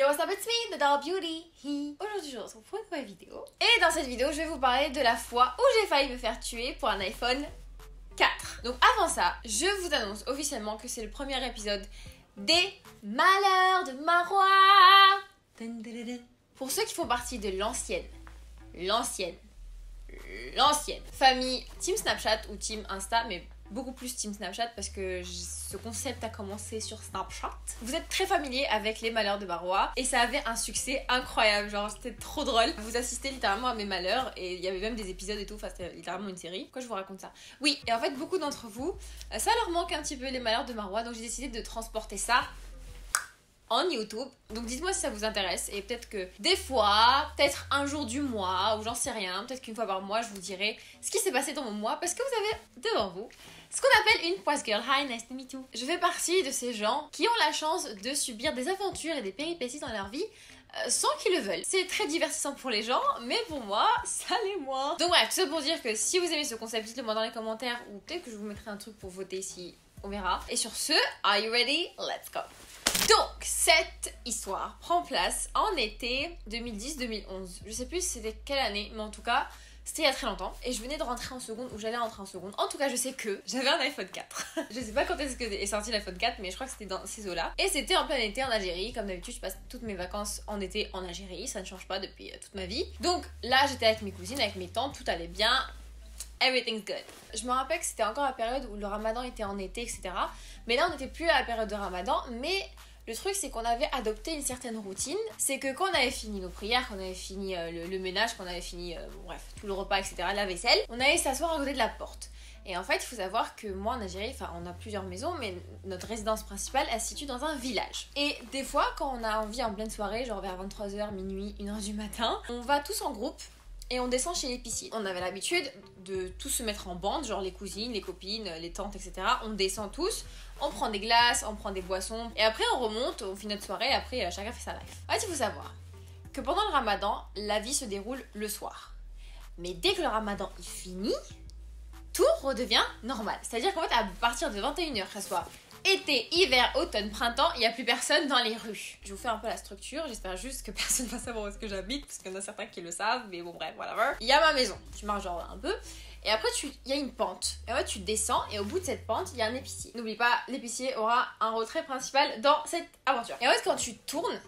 Yo, what's up, it's me, the Doll Beauty. Aujourd'hui, je vous retrouve pour une nouvelle vidéo. Et dans cette vidéo, je vais vous parler de la fois où j'ai failli me faire tuer pour un iPhone 4. Donc avant ça, je vous annonce officiellement que c'est le premier épisode des Malheurs de Marwa. Pour ceux qui font partie de l'ancienne famille Team Snapchat ou Team Insta, mais beaucoup plus Team Snapchat parce que ce concept a commencé sur Snapchat. Vous êtes très familier avec les Malheurs de Marwa et ça avait un succès incroyable, genre c'était trop drôle. Vous assistez littéralement à mes malheurs et il y avait même des épisodes et tout, enfin c'était littéralement une série. Pourquoi je vous raconte ça? Oui, et en fait beaucoup d'entre vous, ça leur manque un petit peu les Malheurs de Marwa, donc j'ai décidé de transporter ça en YouTube. Donc dites-moi si ça vous intéresse et peut-être que des fois, peut-être un jour du mois ou j'en sais rien, peut-être qu'une fois par mois je vous dirai ce qui s'est passé dans mon mois parce que vous avez devant vous ce qu'on appelle une Poise Girl. Hi, nice to meet you. Je fais partie de ces gens qui ont la chance de subir des aventures et des péripéties dans leur vie sans qu'ils le veulent. C'est très divertissant pour les gens, mais pour moi, ça l'est moins. Donc bref, tout ça pour dire que si vous aimez ce concept, dites-le moi dans les commentaires ou peut-être que je vous mettrai un truc pour voter si on verra. Et sur ce, are you ready? Let's go. Donc, cette histoire prend place en été 2010-2011. Je sais plus c'était quelle année, mais en tout cas, c'était il y a très longtemps. Et je venais de rentrer en seconde, ou j'allais rentrer en seconde. En tout cas, je sais que j'avais un iPhone 4. Je sais pas quand est-ce que est sorti l'iPhone 4, mais je crois que c'était dans ces eaux-là. Et c'était en plein été en Algérie. Comme d'habitude, je passe toutes mes vacances en été en Algérie. Ça ne change pas depuis toute ma vie. Donc là, j'étais avec mes cousines, avec mes tantes, tout allait bien. Everything's good. Je me rappelle que c'était encore la période où le ramadan était en été, etc. Mais là, on n'était plus à la période de ramadan, mais le truc, c'est qu'on avait adopté une certaine routine. C'est que quand on avait fini nos prières, quand on avait fini le ménage, quand on avait fini, bref, tout le repas, etc., la vaisselle, on allait s'asseoir à côté de la porte. Et en fait, il faut savoir que moi, en Algérie, enfin, on a plusieurs maisons, mais notre résidence principale, elle se situe dans un village. Et des fois, quand on a envie en pleine soirée, genre vers 23h, minuit, 1h du matin, on va tous en groupe et on descend chez l'épicier. On avait l'habitude de tous se mettre en bande, genre les cousines, les copines, les tantes, etc. On descend tous, on prend des glaces, on prend des boissons, et après on remonte, on finit notre soirée, et après chacun fait sa life. En fait, il faut savoir que pendant le ramadan, la vie se déroule le soir. Mais dès que le ramadan est fini, tout redevient normal. C'est-à-dire qu'en fait, à partir de 21h, que ce soit été, hiver, automne, printemps, il n'y a plus personne dans les rues. Je vous fais un peu la structure, j'espère juste que personne va savoir où est-ce que j'habite, parce qu'il y en a certains qui le savent, mais bon bref, whatever. Il y a ma maison, tu marches genre un peu, et après il y a une pente. Et en fait tu descends, et au bout de cette pente, il y a un épicier. N'oublie pas, l'épicier aura un retrait principal dans cette aventure. Et en fait quand tu tournes,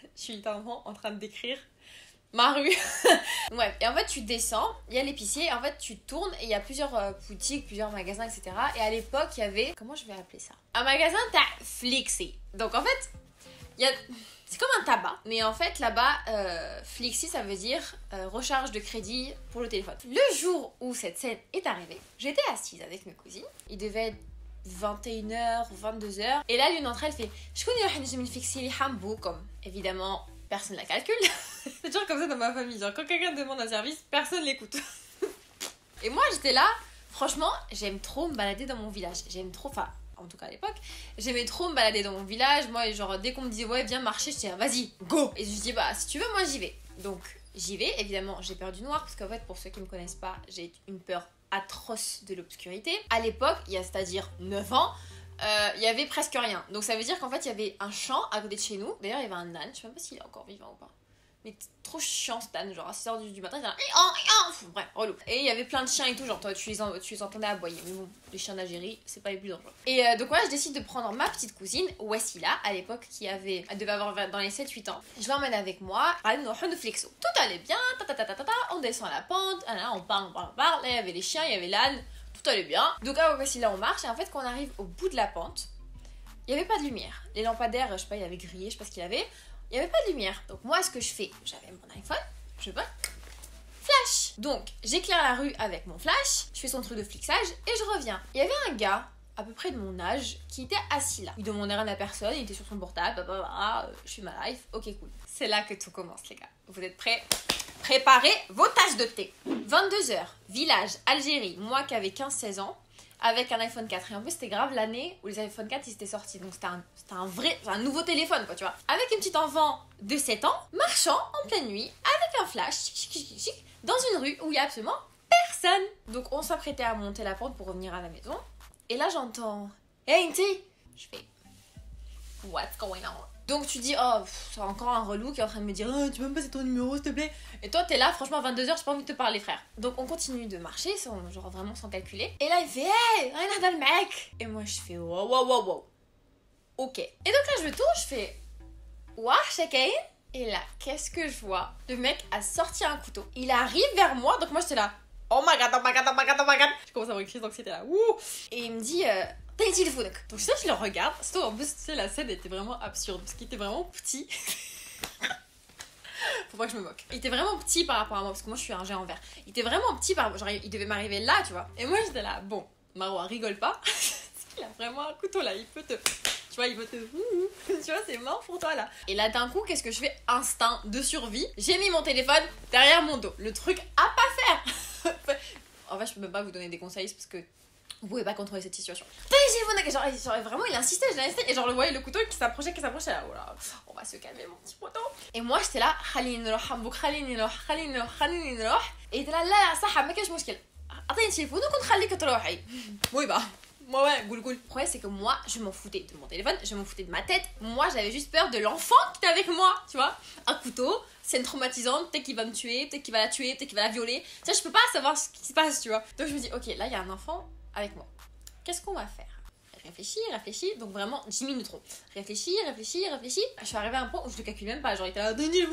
je suis littéralement en train de décrire ma rue. Ouais, et en fait tu descends, il y a l'épicier, et en fait tu tournes et il y a plusieurs boutiques, plusieurs magasins, etc. Et à l'époque il y avait, comment je vais appeler ça? Un magasin t'as Flixi. Donc en fait, c'est comme un tabac, mais en fait là-bas, Flixi ça veut dire recharge de crédit pour le téléphone. Le jour où cette scène est arrivée, j'étais assise avec mes cousines, il devait être 21h, 22h, et là l'une d'entre elles fait « Je connais le Flixi li hambou » comme évidemment personne la calcule. C'est toujours comme ça dans ma famille, genre quand quelqu'un demande un service, personne l'écoute. Et moi j'étais là, franchement j'aime trop me balader dans mon village, j'aime trop, enfin en tout cas à l'époque, j'aimais trop me balader dans mon village. Moi genre dès qu'on me disait ouais viens marcher, je disais vas-y go. Et je dis bah si tu veux moi j'y vais. Donc j'y vais, évidemment j'ai peur du noir parce qu'en fait pour ceux qui me connaissent pas, j'ai une peur atroce de l'obscurité. À l'époque, il y a c'est-à-dire 9 ans, il y avait presque rien. Donc ça veut dire qu'en fait il y avait un champ à côté de chez nous. D'ailleurs il y avait un âne, je sais même pas s'il est encore vivant ou pas. Mais trop chiant cet âne, genre à 6h du matin il disait bref, relou. Et il y avait plein de chiens et tout, genre toi tu les entendais aboyer. Mais bon, les chiens d'Algérie, c'est pas les plus dangereux. Et donc voilà, je décide de prendre ma petite cousine, Wassila, à l'époque elle devait avoir dans les 7-8 ans. Je l'emmène avec moi, de flexo. Tout allait bien, on descend la pente, on parle. Là il y avait les chiens, il y avait l'âne, tout allait bien. Donc là Wassila on marche, et en fait quand on arrive au bout de la pente, il n'y avait pas de lumière. Les lampadaires, je sais pas, il y avait grillé, je sais pas ce qu'il y avait. Il n'y avait pas de lumière. Donc moi, ce que je fais, j'avais mon iPhone, je vois, flash. Donc j'éclaire la rue avec mon flash, je fais son truc de flixage et je reviens. Il y avait un gars, à peu près de mon âge, qui était assis là. Il demandait rien à personne, il était sur son portable, je suis ma life, ok cool. C'est là que tout commence les gars. Vous êtes prêts? Préparez vos tasses de thé. 22h, village, Algérie, moi qui avais 15-16 ans, avec un iPhone 4. Et en plus, c'était grave l'année où les iPhone 4 ils étaient sortis. Donc, c'était un nouveau téléphone, quoi, tu vois. Avec une petite enfant de 7 ans, marchant en pleine nuit, avec un flash, dans une rue où il n'y a absolument personne. Donc, on s'apprêtait à monter la pente pour revenir à la maison. Et là, j'entends « Hey, Inti !» Je fais « What's going on ?» Donc tu dis, oh, c'est encore un relou qui est en train de me dire, oh, tu peux me passer ton numéro s'il te plaît. Et toi t'es là, franchement à 22h, j'ai pas envie de te parler frère. Donc on continue de marcher, genre vraiment sans calculer. Et là il fait, hey, rien dans le mec. Et moi je fais, wow. Ok. Et donc là je me tourne, je fais, ouah, chacun. Et là, qu'est-ce que je vois? Le mec a sorti un couteau. Il arrive vers moi, donc moi j'étais là, oh my god. Je commence à avoir une crise d'anxiété là, ouh. Et il me dit, t'as un téléphone. Donc ça, je le regarde. Surtout en plus, tu sais, la scène était vraiment absurde parce qu'il était vraiment petit. Faut pas que je me moque. Il était vraiment petit par rapport à moi parce que moi je suis un géant vert. Il était vraiment petit par genre il devait m'arriver là, tu vois. Et moi j'étais là, bon, Marois, rigole pas. Il a vraiment un couteau là, il peut te. Tu vois, il peut te. Tu vois, c'est mort pour toi là. Et là d'un coup, qu'est-ce que je fais? Instinct de survie. J'ai mis mon téléphone derrière mon dos. Le truc à pas faire. En fait, je peux même pas vous donner des conseils parce que vous pouvez pas contrôler cette situation. Genre vraiment, il insistait, et genre, le voyais le couteau qui s'approchait, là, oh là, on va se calmer, mon petit poteau. Et moi, j'étais là, et t'es là, ça, ما كاينش مشكل. أعطيني تليفونك ونخليك تروحي. Oui, bah. Moi, ouais, goul. Le problème, c'est que moi, je m'en foutais de mon téléphone, je m'en foutais de ma tête. Moi, j'avais juste peur de l'enfant qui était avec moi, tu vois. Un couteau, scène traumatisante, peut-être qu'il va me tuer, peut-être qu'il va la tuer, peut-être qu'il va la violer. Ça, je peux pas savoir ce qui se passe, tu vois. Donc, je me dis, ok, là, il y a un enfant avec moi. Qu'est-ce qu'on va faire? Réfléchis, donc vraiment 10 minutes trop. Réfléchis. Je suis arrivée à un point où je le calcule même pas. Genre, il était là, Daniel,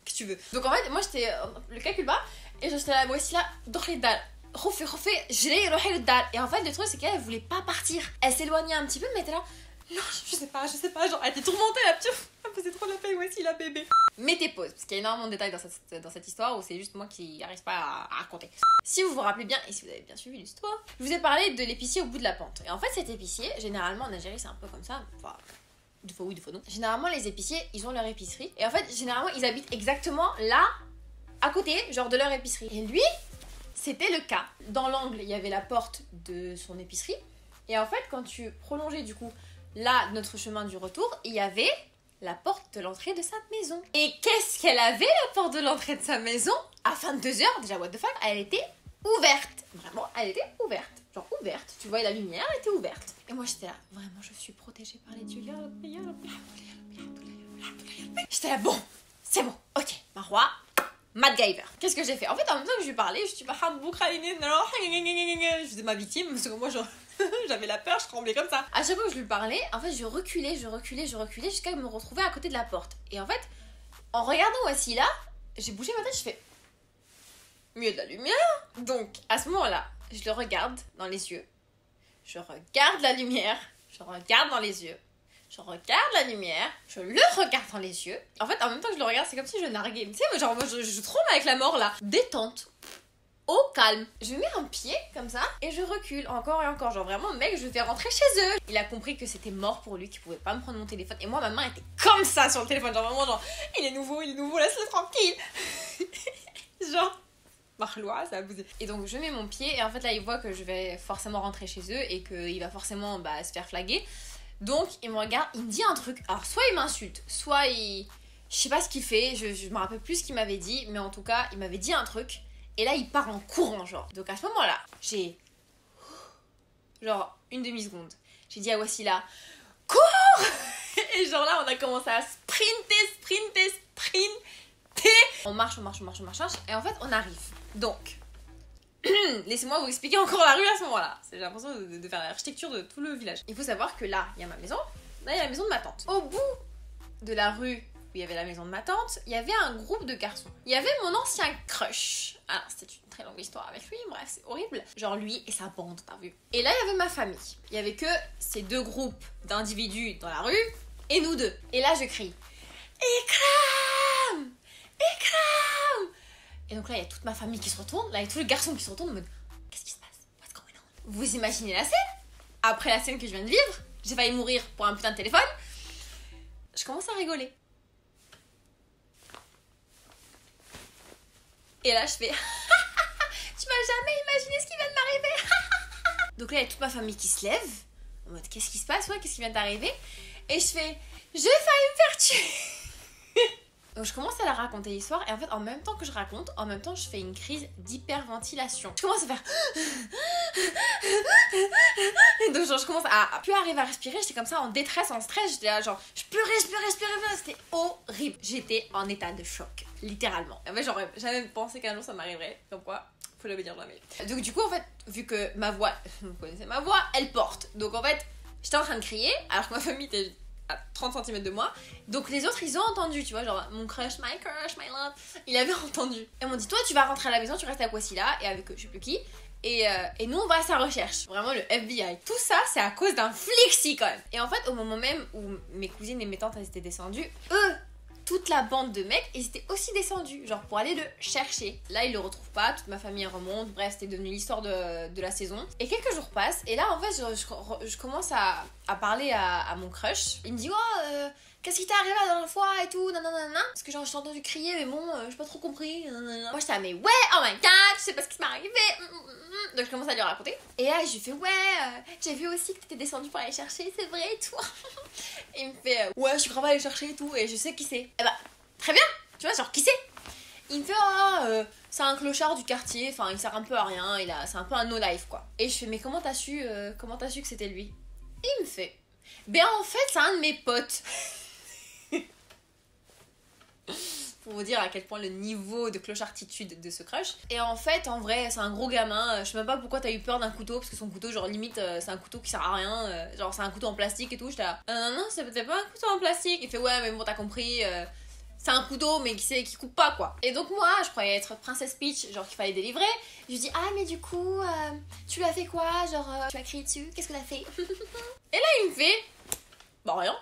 qu'est-ce que tu veux? Donc en fait, moi, j'étais, le calcule pas, et j'étais là, moi aussi là, dans les dalles. Refais, je l'ai rohé le dalle. Et en fait, le truc, c'est qu'elle voulait pas partir. Elle s'éloignait un petit peu, mais elle était là, non, je sais pas, genre, elle était tourmentée, la petite. Elle faisait trop la peine, voici la bébé. Mettez pause, parce qu'il y a énormément de détails dans cette histoire où c'est juste moi qui n'arrive pas à raconter. Si vous vous rappelez bien, et si vous avez bien suivi l'histoire, je vous ai parlé de l'épicier au bout de la pente. Et en fait, cet épicier, généralement en Algérie, c'est un peu comme ça, enfin, des fois oui, des fois non. Généralement, les épiciers, ils ont leur épicerie. Et en fait, généralement, ils habitent exactement là, à côté, genre de leur épicerie. Et lui, c'était le cas. Dans l'angle, il y avait la porte de son épicerie. Et en fait, quand tu prolongeais du coup là notre chemin du retour, il y avait la porte de l'entrée de sa maison. Et qu'est-ce qu'elle avait, la porte de l'entrée de sa maison? À 22h, déjà what the fuck, elle était ouverte. Vraiment, elle était ouverte. Genre ouverte. Tu voyais la lumière, elle était ouverte. Et moi j'étais là, vraiment je suis protégée par les dieux. J'étais là, bon, c'est bon, ok, Marois. MacGyver. Qu'est-ce que j'ai fait? En fait, en même temps que je lui parlais, je suis pas je faisais ma victime parce que moi j'avais la peur, je tremblais comme ça. À chaque fois que je lui parlais, en fait, je reculais jusqu'à me retrouver à côté de la porte. Et en fait, en regardant Wassila, j'ai bougé ma tête, je fais mieux de la lumière. Donc, à ce moment-là, je le regarde dans les yeux. Je regarde la lumière, je regarde dans les yeux. Je regarde la lumière, je le regarde dans les yeux. En fait, en même temps que je le regarde, c'est comme si je narguais. Tu sais, genre, moi, je trompe avec la mort, là. Détente. Au calme. Je mets un pied, comme ça, et je recule encore et encore. Genre, vraiment, mec, je vais rentrer chez eux. Il a compris que c'était mort pour lui, qu'il pouvait pas me prendre mon téléphone. Et moi, ma main était comme ça sur le téléphone. Genre, vraiment, genre, il est nouveau, laisse-le tranquille. Genre... Marlois, ça a bousé. Et donc je mets mon pied et en fait là il voit que je vais forcément rentrer chez eux et qu'il va forcément se faire flaguer. Donc il me regarde, il me dit un truc. Alors soit il m'insulte, soit il... Je sais pas ce qu'il fait, je me rappelle plus ce qu'il m'avait dit, mais en tout cas il m'avait dit un truc. Et là il part en courant genre. Donc à ce moment là, j'ai... Genre une demi-seconde. J'ai dit à Wassila, cours. Et genre là on a commencé à sprinter. On marche. Et en fait on arrive. Donc, laissez-moi vous expliquer encore la rue à ce moment-là. J'ai l'impression de faire l'architecture de tout le village. Il faut savoir que là, il y a ma maison. Là, il y a la maison de ma tante. Au bout de la rue où il y avait la maison de ma tante, il y avait un groupe de garçons. Il y avait mon ancien crush. Alors, c'était une très longue histoire avec lui. Bref, c'est horrible. Genre lui et sa bande, t'as vu. Et là, il y avait ma famille. Il y avait que ces deux groupes d'individus dans la rue et nous deux. Et là, je crie Ikram! Et donc là, il y a toute ma famille qui se retourne. Là, il y a tous les garçons qui se retournent en mode qu'est-ce qui se passe? What's going on? Vous imaginez la scène? Après la scène que je viens de vivre, j'ai failli mourir pour un putain de téléphone. Je commence à rigoler. Et là, je fais tu vas jamais imaginer ce qui vient de m'arriver. Donc là, il y a toute ma famille qui se lève. En mode qu'est-ce qui se passe? Ouais, qu'est-ce qui vient d'arriver? Et je fais j'ai failli me faire tuer. Donc je commence à la raconter l'histoire et en fait en même temps que je raconte, en même temps je fais une crise d'hyperventilation. Je commence à faire donc genre je commence à plus arriver à respirer, j'étais comme ça en détresse, en stress, j'étais là genre je peux respirer, c'était horrible. J'étais en état de choc, littéralement. En fait j'aurais jamais pensé qu'un jour ça m'arriverait, comme quoi faut le dire jamais. Donc du coup en fait, vu que ma voix, vous connaissez ma voix, elle porte. Donc en fait, j'étais en train de crier alors que ma famille était à 30 cm de moi. Donc les autres ils ont entendu, tu vois, genre mon crush, my love, il avait entendu. Ils m'ont dit toi tu vas rentrer à la maison, tu restes avec Wassila et avec je sais plus qui. Et nous on va à sa recherche. Vraiment le FBI. Tout ça c'est à cause d'un flixi quand même. Et en fait au moment même où mes cousines et mes tantes elles étaient descendues, eux, toute la bande de mecs, ils étaient aussi descendus, genre pour aller le chercher. Là, ils le retrouvent pas, toute ma famille remonte, bref, c'était devenu l'histoire de la saison. Et quelques jours passent, et là, en fait, je commence à parler à mon crush. Il me dit, oh, qu'est-ce qui t'est arrivé la dernière fois et tout, nanana. Parce que genre, je t'ai entendu crier, mais bon, j'ai pas trop compris. Nanana. Moi, j'étais là, mais ouais, oh my god, je sais pas ce qui m'est arrivé. Donc, je commence à lui raconter. Et là, je lui fais, ouais, j'ai vu aussi que t'étais descendu pour aller chercher, c'est vrai et tout. Et il me fait, ouais, je suis grave allée chercher et tout, et je sais qui c'est. Et bah, très bien, tu vois, genre, qui c'est? Il me fait, c'est un clochard du quartier, enfin, il sert un peu à rien, c'est un peu un no-life, quoi. Et je fais, mais comment t'as su que c'était lui? Et il me fait, ben en fait, c'est un de mes potes. Pour vous dire à quel point le niveau de clochartitude de ce crush. Et en fait, en vrai, c'est un gros gamin. Je sais même pas pourquoi t'as eu peur d'un couteau, parce que son couteau, genre limite, c'est un couteau qui sert à rien. Genre, c'est un couteau en plastique et tout. J'étais là, non, c'est peut-être pas un couteau en plastique. Il fait, ouais, mais bon, t'as compris. C'est un couteau, mais qui coupe pas, quoi. Et donc, moi, je croyais être Princess Peach, genre qu'il fallait délivrer. Je lui dis, ah, mais du coup, tu l'as fait quoi? Genre, tu as crié dessus? Qu'est-ce que t'as fait? Et là, il me fait, bah, rien.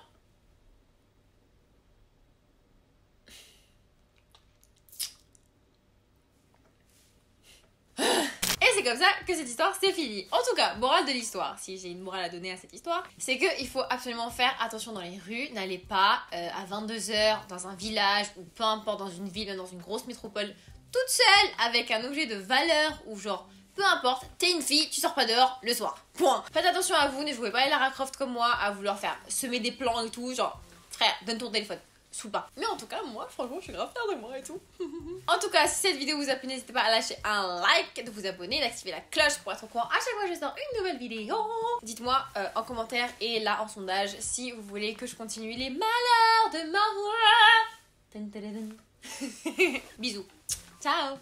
Et c'est comme ça que cette histoire c'est fini. En tout cas, morale de l'histoire, si j'ai une morale à donner à cette histoire, c'est qu'il faut absolument faire attention dans les rues. N'allez pas à 22h dans un village ou peu importe dans une ville, même dans une grosse métropole, toute seule avec un objet de valeur ou genre peu importe, t'es une fille, tu sors pas dehors le soir. Point. Faites attention à vous, ne jouez pas à Lara Croft comme moi, à vouloir faire semer des plans et tout, genre frère, donne ton téléphone. Sous pas. Mais en tout cas, moi, franchement, je suis grave fière de moi et tout. En tout cas, si cette vidéo vous a plu, n'hésitez pas à lâcher un like, de vous abonner, d'activer la cloche pour être au courant à chaque fois que je sors une nouvelle vidéo. Dites-moi en commentaire et là en sondage si vous voulez que je continue les malheurs de Marwa. Bisous. Ciao.